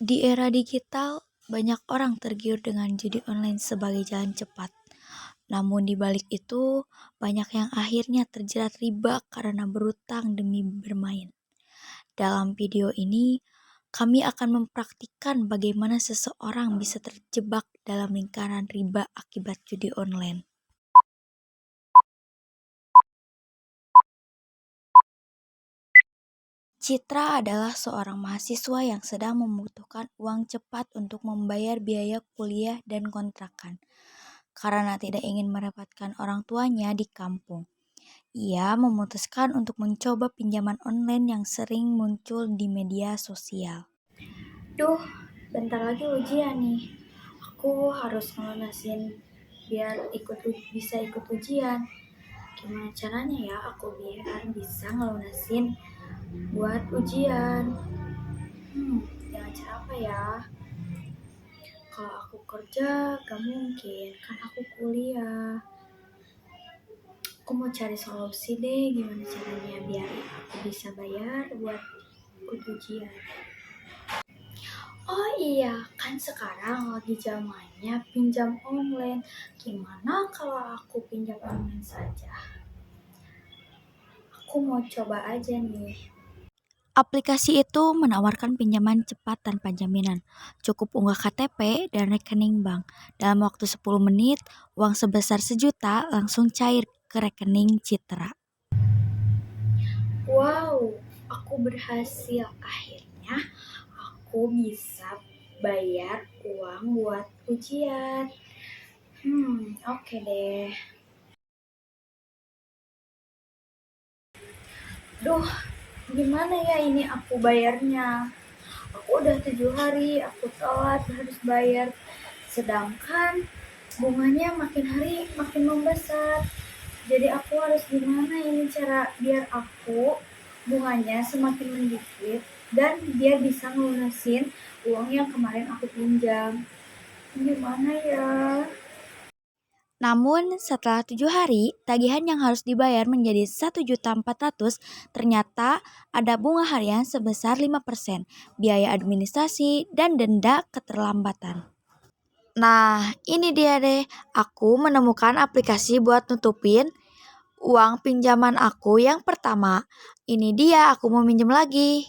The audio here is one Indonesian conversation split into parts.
Di era digital, banyak orang tergiur dengan judi online sebagai jalan cepat. Namun di balik itu, banyak yang akhirnya terjerat riba karena berutang demi bermain. Dalam video ini, kami akan mempraktikkan bagaimana seseorang bisa terjebak dalam lingkaran riba akibat judi online. Citra adalah seorang mahasiswa yang sedang membutuhkan uang cepat untuk membayar biaya kuliah dan kontrakan. Karena tidak ingin merepotkan orang tuanya di kampung, ia memutuskan untuk mencoba pinjaman online yang sering muncul di media sosial. Duh, bentar lagi ujian nih. Aku harus ngelunasin biar bisa ikut ujian. Gimana caranya ya aku biar bisa ngelunasin buat ujian? Dengan cara apa ya? Kalau aku kerja gak mungkin, kan aku kuliah. Aku mau cari solusi deh, gimana caranya biar aku bisa bayar buat ikut ujian. Oh iya, kan sekarang lagi zamannya pinjam online. Gimana kalau aku pinjam online saja? Aku mau coba aja nih. Aplikasi itu menawarkan pinjaman cepat tanpa jaminan. Cukup unggah KTP dan rekening bank. Dalam waktu 10 menit, uang sebesar 1 juta langsung cair ke rekening Citra. Wow, aku berhasil. Akhirnya aku bisa bayar uang buat ujian. Oke deh. Duh, gimana ya ini aku bayarnya? Aku udah 7 hari, aku telat harus bayar. Sedangkan bunganya makin hari makin membesar. Jadi aku harus gimana ini cara biar aku bunganya semakin mendikit dan dia bisa ngelunasin uang yang kemarin aku pinjam. Gimana ya? Namun setelah 7 hari, tagihan yang harus dibayar menjadi 1.400.000, ternyata ada bunga harian sebesar 5%, biaya administrasi, dan denda keterlambatan. Nah, ini dia deh, aku menemukan aplikasi buat nutupin uang pinjaman aku yang pertama. Ini dia, aku mau minjem lagi.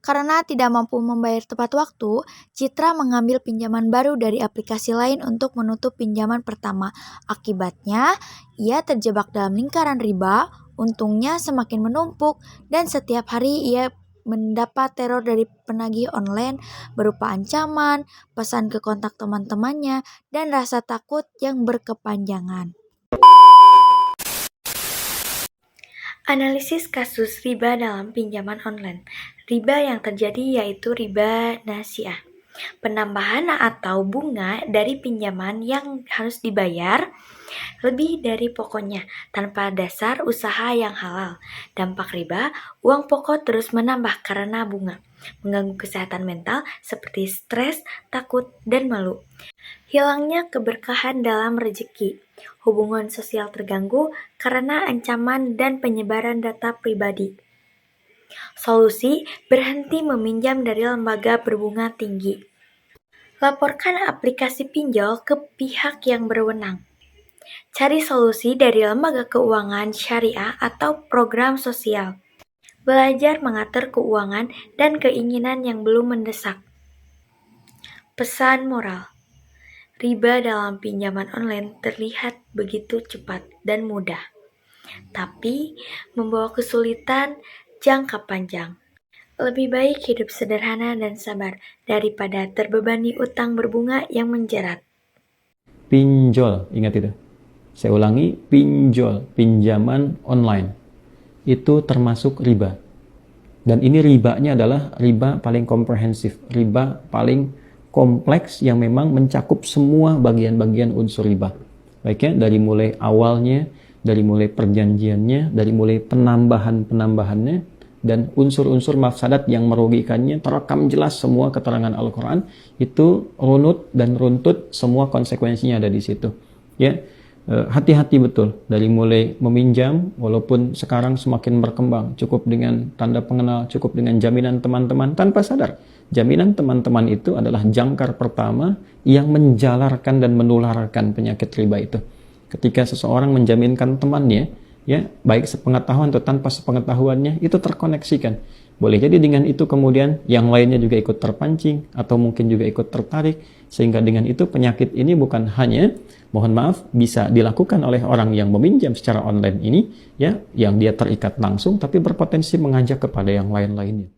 Karena tidak mampu membayar tepat waktu, Citra mengambil pinjaman baru dari aplikasi lain untuk menutup pinjaman pertama. Akibatnya, ia terjebak dalam lingkaran riba, untungnya semakin menumpuk, dan setiap hari ia mendapat teror dari penagih online berupa ancaman, pesan ke kontak teman-temannya, dan rasa takut yang berkepanjangan. Analisis kasus riba dalam pinjaman online. Riba yang terjadi yaitu riba nasiah. Penambahan atau bunga dari pinjaman yang harus dibayar lebih dari pokoknya tanpa dasar usaha yang halal. Dampak riba, uang pokok terus menambah karena bunga, mengganggu kesehatan mental seperti stres, takut, dan malu. Hilangnya keberkahan dalam rezeki. Hubungan sosial terganggu karena ancaman dan penyebaran data pribadi. Solusi, berhenti meminjam dari lembaga berbunga tinggi. Laporkan aplikasi pinjol ke pihak yang berwenang. Cari solusi dari lembaga keuangan syariah atau program sosial. Belajar mengatur keuangan dan keinginan yang belum mendesak. Pesan moral. Riba dalam pinjaman online terlihat begitu cepat dan mudah, tapi membawa kesulitan jangka panjang. Lebih baik hidup sederhana dan sabar daripada terbebani utang berbunga yang menjerat. Pinjol, ingat itu. Saya ulangi, pinjol, pinjaman online. Itu termasuk riba. Dan ini ribanya adalah riba paling komprehensif, riba paling kompleks yang memang mencakup semua bagian-bagian unsur riba. Baiknya dari mulai awalnya, dari mulai perjanjiannya, dari mulai penambahannya, dan unsur-unsur mafsadat yang merugikannya terekam jelas semua keterangan Al-Quran. Itu runut dan runtut, semua konsekuensinya ada di situ. Ya, hati-hati betul dari mulai meminjam, walaupun sekarang semakin berkembang, cukup dengan tanda pengenal, cukup dengan jaminan teman-teman, tanpa sadar Jaminan teman-teman itu adalah jangkar pertama yang menjalarkan dan menularkan penyakit riba itu. Ketika seseorang menjaminkan temannya, ya, baik sepengetahuan atau tanpa sepengetahuannya, itu terkoneksikan. Boleh jadi dengan itu kemudian yang lainnya juga ikut terpancing atau mungkin juga ikut tertarik, sehingga dengan itu penyakit ini bukan hanya, mohon maaf, bisa dilakukan oleh orang yang meminjam secara online ini, ya, yang dia terikat langsung, tapi berpotensi mengajak kepada yang lain-lainnya.